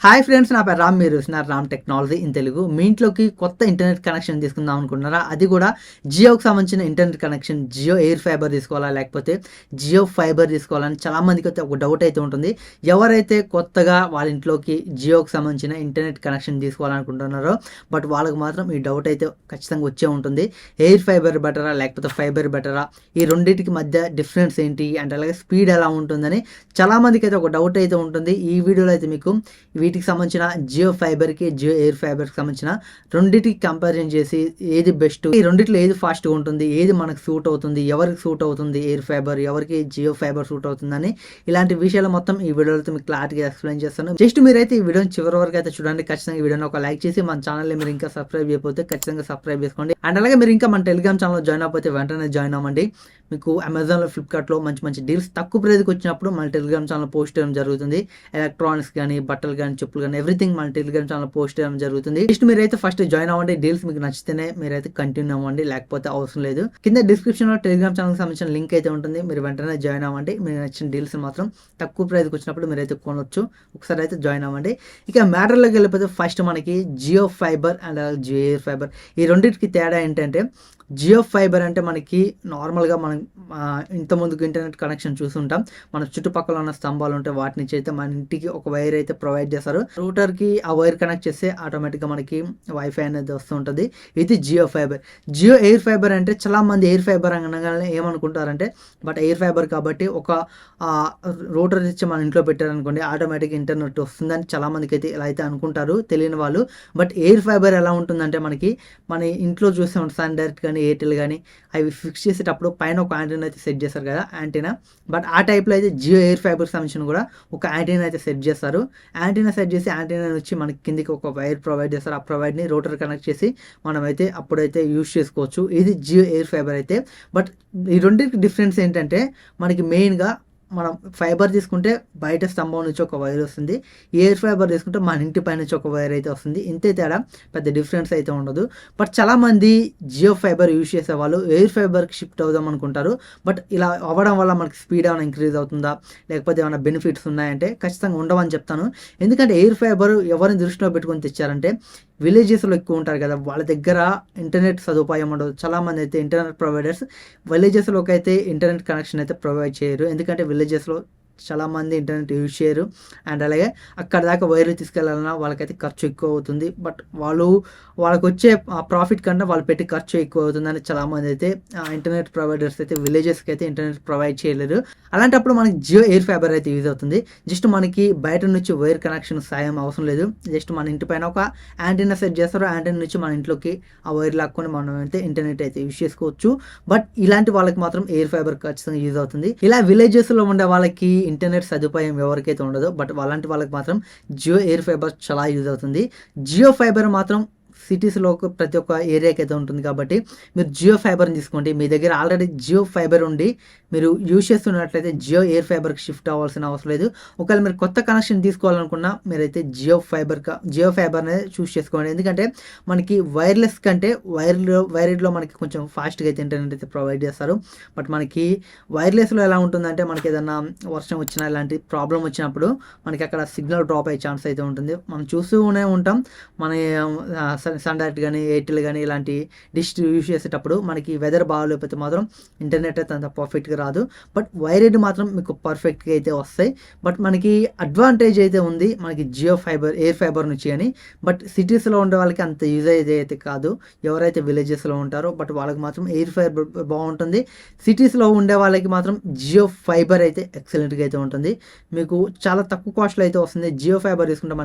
Hi friends, నా పేరు రామ్. మీరు చూస్తున్నారు రామ్ టెక్నాలజీ ఇన్ తెలుగు. మీ ఇంట్లోకి కొత్త ఇంటర్నెట్ కనెక్షన్ తీసుకుందాం అనుకుంటున్నారా? అది కూడా జియోకి సంబంధించిన internet connection. Jio air fiber తీసుకోవాలా, లేకపోతే జియో ఫైబర్ తీసుకోవాలని చాలామందికి అయితే ఒక డౌట్ అయితే ఉంటుంది. ఎవరైతే కొత్తగా వాళ్ళ ఇంట్లోకి జియోకి సంబంధించిన ఇంటర్నెట్ కనెక్షన్ తీసుకోవాలనుకుంటున్నారో బట్ వాళ్ళకి మాత్రం ఈ డౌట్ అయితే ఖచ్చితంగా వచ్చే ఉంటుంది. ఎయిర్ ఫైబర్ బెటరా లేకపోతే ఫైబర్ బెటరా, ఈ రెండింటికి మధ్య డిఫరెన్స్ ఏంటి అండ్ అలాగే స్పీడ్ ఎలా ఉంటుందని చాలామందికి అయితే ఒక డౌట్ అయితే ఉంటుంది. ఈ వీడియోలో అయితే మీకు వీటికి సంబంధించిన జియో ఫైబర్కి జియో ఎయిర్ ఫైబర్కి సంబంధించిన రెండింటికి కంపారిజన్ చేసి ఏది బెస్ట్, ఈ రెండిట్లో ఏది ఫాస్ట్గా ఉంటుంది, ఏది మనకు సూట్ అవుతుంది, ఎవరికి సూట్ అవుతుంది ఎయిర్ ఫైబర్, ఎవరికి జియో ఫైబర్ సూట్ అవుతుందని ఇలాంటి విషయాలు మొత్తం ఈ వీడియోలో మీకు క్లారిటీగా ఎక్స్ప్లెయిన్ చేస్తాను. జస్ట్ మీరైతే ఈ వీడియోని చివరి వరకు అయితే చూడండి. ఖచ్చితంగా ఈ వీడియోని ఒక లైక్ చేసి మన ఛానల్ని మీరు ఇంకా సబ్స్క్రైబ్ చేయకపోతే ఖచ్చితంగా సబ్స్క్రైబ్ చేసుకోండి. అండ్ అలాగే మీరు ఇంకా మన టెలిగ్రామ్ ఛానల్ జాయిన్ అయిపోతే వెంటనే జాయిన్ అవ్వండి. మీకు అమెజాన్లో, ఫ్లిప్కార్ట్లో మంచి మంచి డీల్స్ తక్కువ ప్రైజ్కి వచ్చినప్పుడు మన టెలిగ్రామ్ ఛానల్ పోస్ట్ చేయడం జరుగుతుంది. ఎలక్ట్రానిక్స్ కానీ, బట్టలు కానీ, చెప్పులు కానీ, ఎవ్రీథింగ్ మన టెలిగ్రామ్ ఛానల్ పోస్ట్ చేయడం జరుగుతుంది. జస్ట్ మీరైతే ఫస్ట్ జాయిన్ అవ్వండి. డీల్స్ మీకు నచ్చితేనే మీరైతే కంటిన్యూ అవ్వండి, లేకపోతే అవసరం లేదు. కింద డిస్క్రిప్షన్లో టెలిగ్రామ్ ఛానల్కి సంబంధించిన లింక్ అయితే ఉంటుంది. మీరు వెంటనే జాయిన్ అవ్వండి. మీరు నచ్చిన డీల్స్ మాత్రం తక్కువ ప్రైజ్కి వచ్చినప్పుడు మీరైతే కొనవచ్చు. ఒకసారి అయితే జాయిన్ అవ్వండి. ఇక మ్యాటర్లోకి వెళ్ళిపోతే ఫస్ట్ మనకి Jio fiber and Jio air fiber, ఈ రెండింటికి తేడా ఏంటంటే జియో ఫైబర్ అంటే మనకి నార్మల్గా మనం ఇంతకుముందుకు ఇంటర్నెట్ కనెక్షన్ చూస్తుంటాం. మన చుట్టుపక్కల ఉన్న స్తంభాలు ఉంటే వాటి నుంచి అయితే మన ఇంటికి ఒక వైర్ అయితే ప్రొవైడ్ చేస్తారు. రూటర్కి ఆ వైర్ కనెక్ట్ చేస్తే ఆటోమేటిక్గా మనకి వైఫై అనేది వస్తూ ఉంటుంది. ఇది Jio fiber. Jio air fiber అంటే చాలా మంది ఎయిర్ ఫైబర్ అనగానే ఏమనుకుంటారంటే బట్ ఎయిర్ ఫైబర్ కాబట్టి ఒక రూటర్ ఇచ్చి మన ఇంట్లో పెట్టారనుకోండి ఆటోమేటిక్ ఇంటర్నెట్ వస్తుందని చాలామందికి అయితే ఇలా అయితే అనుకుంటారు తెలియని వాళ్ళు. బట్ ఎయిర్ ఫైబర్ ఎలా ఉంటుందంటే మనకి మన ఇంట్లో చూస్తే సన్ డైరెక్ట్ కానీ, ఎయిర్టెల్ కానీ అవి ఫిక్స్ చేసేటప్పుడు పైన ఒక యాంటీనా అయితే సెట్ చేస్తారు కదా, యాంటీనా. బట్ ఆ టైప్లో అయితే జియో ఎయిర్ ఫైబర్కి సంబంధించిన కూడా ఒక యాంటీనా అయితే సెట్ చేస్తారు. యాంటీనా సెట్ చేసి యాంటీనా వచ్చి మనకి కిందికి ఒక వైర్ ప్రొవైడ్ చేస్తారు. ఆ ప్రొవైడ్ని రోటర్ కనెక్ట్ చేసి మనమైతే అప్పుడైతే యూజ్ చేసుకోవచ్చు. ఇది జియో ఎయిర్ ఫైబర్ అయితే. బట్ ఈ రెండింటికి డిఫరెన్స్ ఏంటంటే మనకి మెయిన్గా మనం ఫైబర్ తీసుకుంటే బయట స్తంభం నుంచి ఒక వైర్ వస్తుంది. ఎయిర్ ఫైబర్ తీసుకుంటే మన ఇంటి పై నుంచి ఒక వైర్ అయితే వస్తుంది. ఇంతే తేడా, పెద్ద డిఫరెన్స్ అయితే ఉండదు. బట్ చాలామంది జియో ఫైబర్ యూజ్ చేసే వాళ్ళు ఎయిర్ ఫైబర్కి షిఫ్ట్ అవుదాం అనుకుంటారు. బట్ ఇలా అవ్వడం వల్ల మనకి స్పీడ్ ఏమైనా ఇంక్రీజ్ అవుతుందా, లేకపోతే ఏమైనా బెనిఫిట్స్ ఉన్నాయంటే ఖచ్చితంగా ఉండవని చెప్తాను. ఎందుకంటే ఎయిర్ ఫైబర్ ఎవరిని దృష్టిలో పెట్టుకొని తెచ్చారంటే విలేజెస్లో ఎక్కువ ఉంటారు కదా, వాళ్ళ దగ్గర ఇంటర్నెట్ సదుపాయం ఉండదు. చాలామంది అయితే ఇంటర్నెట్ ప్రొవైడర్స్ విలేజెస్లోకి అయితే ఇంటర్నెట్ కనెక్షన్ అయితే ప్రొవైడ్ చేయరు. ఎందుకంటే విలేజెస్లో చాలామంది ఇంటర్నెట్ యూజ్ చేయరు. అండ్ అలాగే అక్కడ దాకా వైర్లు తీసుకెళ్ళాలన్నా వాళ్ళకైతే ఖర్చు ఎక్కువ అవుతుంది. బట్ వాళ్ళకి వచ్చే ప్రాఫిట్ కన్నా వాళ్ళు పెట్టి ఖర్చు ఎక్కువ అవుతుందని చాలామంది అయితే ఇంటర్నెట్ ప్రొవైడర్స్ అయితే విలేజెస్కి అయితే ఇంటర్నెట్ ప్రొవైడ్ చేయలేరు. అలాంటప్పుడు మనకి జియో ఎయిర్ ఫైబర్ అయితే యూజ్ అవుతుంది. జస్ట్ మనకి బయట నుంచి వైర్ కనెక్షన్ సాయం అవసరం లేదు. జస్ట్ మన ఇంటి పైన ఒక యాంటీనా సెట్ చేస్తారు. యాంటీనా నుంచి మన ఇంట్లోకి ఆ వైర్ లాక్కొని మనం అయితే ఇంటర్నెట్ అయితే యూజ్ చేసుకోవచ్చు. బట్ ఇలాంటి వాళ్ళకి మాత్రం ఎయిర్ ఫైబర్ ఖచ్చితంగా యూజ్ అవుతుంది. ఇలా విలేజెస్లో ఉండే వాళ్ళకి ఇంటర్నెట్ సదుపాయం ఎవరికైతే ఉండదో బట్ అలాంటి వాళ్ళకి మాత్రం జియో ఎయిర్ ఫైబర్ చాలా యూజ్ అవుతుంది. జియో ఫైబర్ మాత్రం సిటీస్లో ప్రతి ఒక్క ఏరియాకి అయితే ఉంటుంది కాబట్టి మీరు జియో ఫైబర్ని తీసుకోండి. మీ దగ్గర ఆల్రెడీ జియో ఫైబర్ ఉండి మీరు యూజ్ చేస్తున్నట్లయితే జియో ఎయిర్ ఫైబర్కి షిఫ్ట్ అవ్వాల్సిన అవసరం లేదు. ఒకవేళ మీరు కొత్త కనెక్షన్ తీసుకోవాలనుకున్నా మీరైతే జియో ఫైబర్నే చూస్ చేసుకోండి. ఎందుకంటే మనకి వైర్లెస్ కంటే వైర్లో మనకి కొంచెం ఫాస్ట్గా అయితే ఇంటర్నెట్ అయితే ప్రొవైడ్ చేస్తారు. బట్ మనకి వైర్లెస్లో ఎలా ఉంటుందంటే మనకి ఏదైనా వర్షం వచ్చినా ఇలాంటి ప్రాబ్లం వచ్చినప్పుడు మనకి అక్కడ సిగ్నల్ డ్రాప్ అయ్యే ఛాన్స్ అయితే ఉంటుంది. మనం చూస్తూనే ఉంటాం. మన సన్ డైరెక్ట్ కానీ, ఎయిర్టెల్ కానీ ఇలాంటి డిష్ యూజ్ చేసేటప్పుడు మనకి వెదర్ బాగాలేకపోతే మాత్రం ఇంటర్నెట్ అయితే అంత పర్ఫెక్ట్గా రాదు. బట్ వైర్డ్ మాత్రం మీకు పర్ఫెక్ట్గా అయితే వస్తాయి. బట్ మనకి అడ్వాంటేజ్ అయితే ఉంది మనకి జియో ఫైబర్ ఎయిర్ ఫైబర్ నుంచి అని. బట్ సిటీస్లో ఉండే వాళ్ళకి అంత యూజేజ్ అయితే కాదు, ఎవరైతే విలేజెస్లో ఉంటారో. బట్ వాళ్ళకి మాత్రం ఎయిర్ ఫైబర్ బాగుంటుంది. సిటీస్లో ఉండే వాళ్ళకి మాత్రం జియో ఫైబర్ అయితే ఎక్సలెంట్గా అయితే ఉంటుంది. మీకు చాలా తక్కువ కాస్ట్లో అయితే వస్తుంది. జియో ఫైబర్ తీసుకుంటే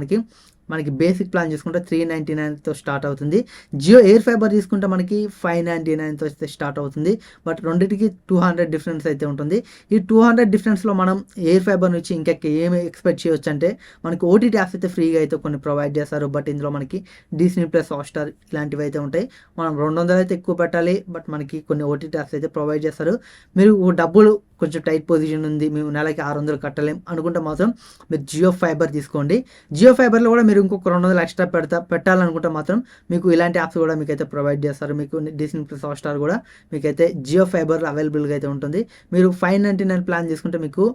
మనకి బేసిక్ ప్లాన్ చూసుకుంటే 399తో స్టార్ట్ అవుతుంది. జియో ఎయిర్ ఫైబర్ తీసుకుంటే మనకి 599తో అయితే స్టార్ట్ అవుతుంది. బట్ రెండింటికి 200 డిఫరెన్స్ అయితే ఉంటుంది. ఈ 200 డిఫరెన్స్లో మనం ఎయిర్ ఫైబర్ నుంచి ఇంకా ఏమి ఎక్స్పెక్ట్ చేయొచ్చు అంటే మనకి ఓటీటీ యాప్స్ అయితే ఫ్రీగా అయితే కొన్ని ప్రొవైడ్ చేస్తారు. బట్ ఇందులో మనకి డిస్నీ ప్లస్, హాట్స్టార్ ఇలాంటివి అయితే ఉంటాయి. మనం 200 అయితే ఎక్కువ పెట్టాలి. బట్ మనకి కొన్ని ఓటీటీ యాప్స్ అయితే ప్రొవైడ్ చేస్తారు. మీరు డబ్బులు కొంచెం టైట్ పొజిషన్ ఉంది, మేము నెలకి 600 కట్టలేం అనుకుంటే మాత్రం మీరు జియో ఫైబర్ తీసుకోండి. జియో ఫైబర్లో కూడా మీరు ఇంకొక 200 ఎక్స్ట్రా పెట్టాలనుకుంటే మాత్రం మీకు ఇలాంటి యాప్స్ కూడా మీకు అయితే ప్రొవైడ్ చేస్తారు. మీకు డిస్నీ ప్లస్, హాట్స్టార్ కూడా మీకైతే జియో ఫైబర్ అవైలబుల్గా అయితే ఉంటుంది. మీరు 599 ప్లాన్ తీసుకుంటే మీకు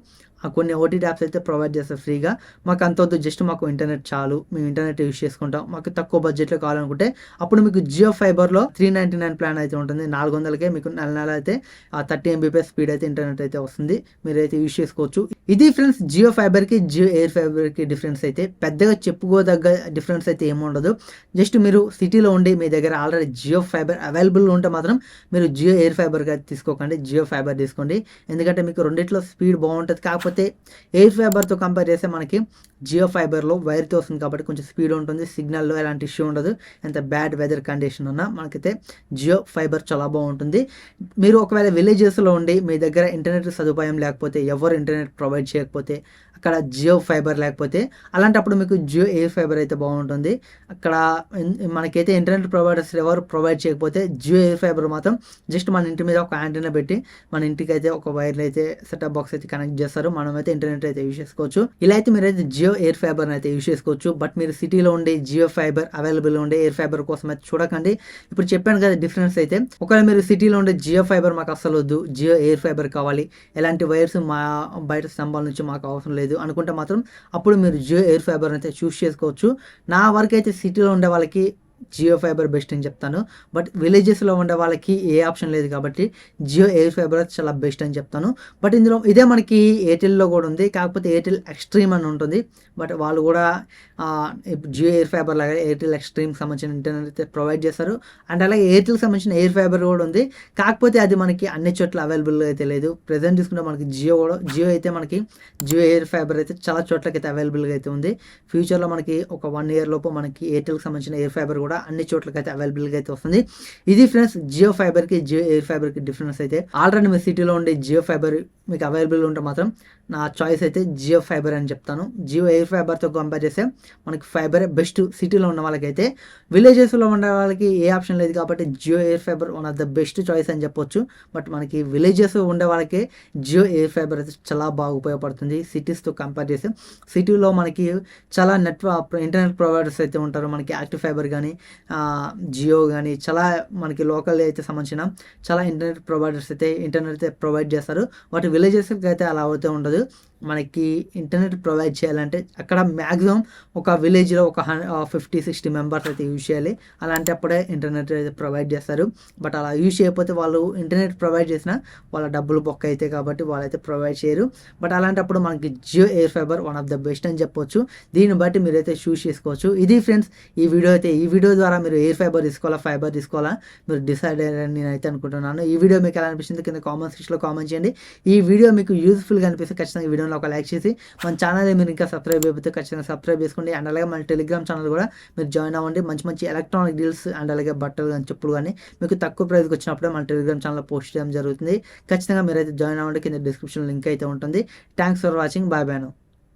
కొన్ని ఓటీటీ యాప్స్ అయితే ప్రొవైడ్ చేస్తారు ఫ్రీగా. మాకు అంత వద్దు, జస్ట్ మాకు ఇంటర్నెట్ చాలు, మేము ఇంటర్నెట్ యూస్ చేసుకుంటాం, మాకు తక్కువ బడ్జెట్లో కావాలనుకుంటే అప్పుడు మీకు జియో ఫైబర్లో 399 ప్లాన్ అయితే ఉంటుంది. 400కే మీకు నెల అయితే 30 MB స్పీడ్ అయితే ఇంటర్నెట్ అయితే వస్తుంది, మీరైతే యూస్ చేసుకోవచ్చు. ఇది ఫ్రెండ్స్ జియో ఫైబర్కి జియో ఎయిర్ ఫైబర్కి డిఫరెన్స్ అయితే. పెద్దగా చెప్పుకోదగ్గ డిఫరెన్స్ అయితే ఏముండదు. జస్ట్ మీరు సిటీలో ఉండి మీ దగ్గర ఆల్రెడీ జియో ఫైబర్ అవైలబుల్ ఉంటే మాత్రం మీరు జియో ఎయిర్ ఫైబర్గా తీసుకోకండి, జియో ఫైబర్ తీసుకోండి. ఎందుకంటే మీకు రెండిట్లో స్పీడ్ బాగుంటుంది. కాకపోతే ఎయిర్ ఫైబర్తో కంపేర్ చేస్తే మనకి జియో ఫైబర్లో వైర్తో వస్తుంది కాబట్టి కొంచెం స్పీడ్ ఉంటుంది, సిగ్నల్లో ఎలాంటి ఇష్యూ ఉండదు. ఎంత బ్యాడ్ వెదర్ కండిషన్ ఉన్నా మనకైతే జియో ఫైబర్ చాలా బాగుంటుంది. మీరు ఒకవేళ విలేజెస్లో ఉండి మీ దగ్గర ఇంటర్నెట్ సదుపాయం లేకపోతే, ఎవరు ఇంటర్నెట్ ప్రొవైడ్ చేయకపోతే, అక్కడ జియో ఫైబర్ లేకపోతే, అలాంటప్పుడు మీకు జియో ఎయిర్ ఫైబర్ అయితే బాగుంటుంది. అక్కడ మనకైతే ఇంటర్నెట్ ప్రొవైడర్స్ ఎవరు ప్రొవైడ్ చేయకపోతే జియో ఎయిర్ ఫైబర్ మాత్రం జస్ట్ మన ఇంటి మీద ఒక యాంటీనా పెట్టి మన ఇంటికి అయితే ఒక వైర్లు అయితే సెటప్ బాక్స్ అయితే కనెక్ట్ చేస్తారు, మనమైతే ఇంటర్నెట్ అయితే యూస్ చేసుకోవచ్చు. ఇలా అయితే మీరైతే జియో ఎయిర్ ఫైబర్ అయితే యూస్ చేసుకోవచ్చు. బట్ మీరు సిటీలో ఉండి జియో ఫైబర్ అవైలబుల్ ఉండే ఎయిర్ ఫైబర్ కోసం అయితే చూడకండి. ఇప్పుడు చెప్పాను కదా డిఫరెన్స్ అయితే. ఒకవేళ మీరు సిటీలో ఉండే జియో ఫైబర్ మాకు అసలు వద్దు, జియో ఎయిర్ ఫైబర్ కావాలి, ఎలాంటి వైర్స్ మా బయట స్తంభాల నుంచి మాకు అవసరం లేదు అనుకుంటే మాత్రం అప్పుడు మీరు జియో ఎయిర్ ఫైబర్ అయితే చూస్ చేసుకోవచ్చు. నా వరకు అయితే సిటీలో ఉండే వాళ్ళకి జియో ఫైబర్ బెస్ట్ అని చెప్తాను. బట్ విలేజెస్లో ఉండే వాళ్ళకి ఏ ఆప్షన్ లేదు కాబట్టి జియో ఎయిర్ ఫైబర్ చాలా బెస్ట్ అని చెప్తాను. బట్ ఇందులో ఇదే మనకి ఎయిర్టెల్లో కూడా ఉంది, కాకపోతే ఎయిర్టెల్ ఎక్స్ట్రీమ్ అని ఉంటుంది. బట్ వాళ్ళు కూడా జియో ఎయిర్ ఫైబర్ లాగా ఎయిర్టెల్ ఎక్స్ట్రీమ్కి సంబంధించిన ఇంటర్నెట్ అయితే ప్రొవైడ్ చేస్తారు. అండ్ అలాగే ఎయిర్టెల్కి సంబంధించిన ఎయిర్ ఫైబర్ కూడా ఉంది, కాకపోతే అది మనకి అన్ని చోట్ల అవైలబుల్గా అయితే లేదు. ప్రెజెంట్ తీసుకుంటే మనకి జియో అయితే మనకి జియో ఎయిర్ ఫైబర్ అయితే చాలా చోట్లకైతే అవైలబుల్గా అయితే ఉంది. ఫ్యూచర్లో మనకి ఒక 1 year లోపు మనకి ఎయిర్టెల్కి సంబంధించిన ఎయిర్ ఫైబర్ కూడా అన్ని చోట్లకైతే అవైలబుల్గా అయితే వస్తుంది. ఇది ఫ్రెండ్స్ జియో ఫైబర్కి జియో ఎయిర్ ఫైబర్కి డిఫరెన్స్ అయితే. ఆల్రెడీ మీ సిటీలో ఉండే జియో ఫైబర్ మీకు అవైలబుల్ ఉంటే మాత్రం నా చాయిస్ అయితే జియో ఫైబర్ అని చెప్తాను. జియో ఎయిర్ ఫైబర్తో కంపేర్ చేస్తే మనకి ఫైబరే బెస్ట్ సిటీలో ఉన్న వాళ్ళకైతే. విలేజెస్లో ఉండే వాళ్ళకి ఏ ఆప్షన్ లేదు కాబట్టి Jio air fiber one of the best choice అని చెప్పొచ్చు. బట్ మనకి విలేజెస్ ఉండే వాళ్ళకి జియో ఎయిర్ ఫైబర్ అయితే చాలా బాగా ఉపయోగపడుతుంది సిటీస్తో కంపేర్ చేస్తే. సిటీలో మనకి చాలా ఇంటర్నెట్ ప్రొవైడర్స్ అయితే ఉంటారు, మనకి యాక్టివ్ ఫైబర్ కానీ జియో కానీ చాలా మనకి లోకల్ అయితే సంబంధించిన చాలా ఇంటర్నెట్ ప్రొవైడర్స్ అయితే ఇంటర్నెట్ అయితే ప్రొవైడ్ చేస్తారు. బట్ విలేజెస్కి అయితే అలా అయితే ఉండదు. మనకి ఇంటర్నెట్ ప్రొవైడ్ చేయాలంటే అక్కడ మ్యాక్సిమం ఒక విలేజ్లో ఒక 50-60 మెంబర్స్ అయితే యూజ్ చేయాలి, అలాంటప్పుడే ఇంటర్నెట్ అయితే ప్రొవైడ్ చేస్తారు. బట్ అలా యూజ్ చేయకపోతే వాళ్ళు ఇంటర్నెట్ ప్రొవైడ్ చేసినా వాళ్ళ డబ్బులు బొక్క అయితే కాబట్టి వాళ్ళైతే ప్రొవైడ్ చేయరు. బట్ అలాంటప్పుడు మనకి Jio air fiber one of the best అని చెప్పొచ్చు. దీన్ని బట్టి మీరైతే చూస్ చేసుకోవచ్చు. ఇది ఫ్రెండ్స్ ఈ వీడియో అయితే. ఈ వీడియో ద్వారా మీరు ఎయిర్ ఫైబర్ తీసుకోవాలా ఫైబర్ తీసుకోవాలా మీరు డిసైడ్ అయ్యారని నేనైతే అనుకుంటున్నాను. ఈ వీడియో మీకు ఎలా అనిపిస్తుంది కింద కామెంట్ సెక్షన్లో కామెంట్ చేయండి. ఈ వీడియో మీకు యూస్ఫుల్గా అనిపిస్తే ఖచ్చితంగా ఈ వీడియోలో ఒక లైక్ చేసి మన ఛానల్ మీరు ఇంకా సబ్స్క్రైబ్ అయిపోతే ఖచ్చితంగా సబ్స్క్రైబ్ చేసుకోండి. అండ్ అలాగే మన టెలిగ్రామ్ ఛానల్ కూడా మీరు జాయిన్ అవ్వండి. మంచి మంచి ఎలక్ట్రానిక్ డీల్స్ అండ్ అలాగే బట్టలు కానీ చెప్పులు కానీ మీకు తక్కువ ప్రైస్కి వచ్చినప్పుడే మన టెలిగ్రామ్ ఛానల్లో పోస్ట్ చేయడం జరుగుతుంది. ఖచ్చితంగా మీరైతే జాయిన్ అవ్వండి. కింద డిస్క్రిప్షన్ లింక్ అయితే ఉంటుంది. Thanks for watching. Bye bye.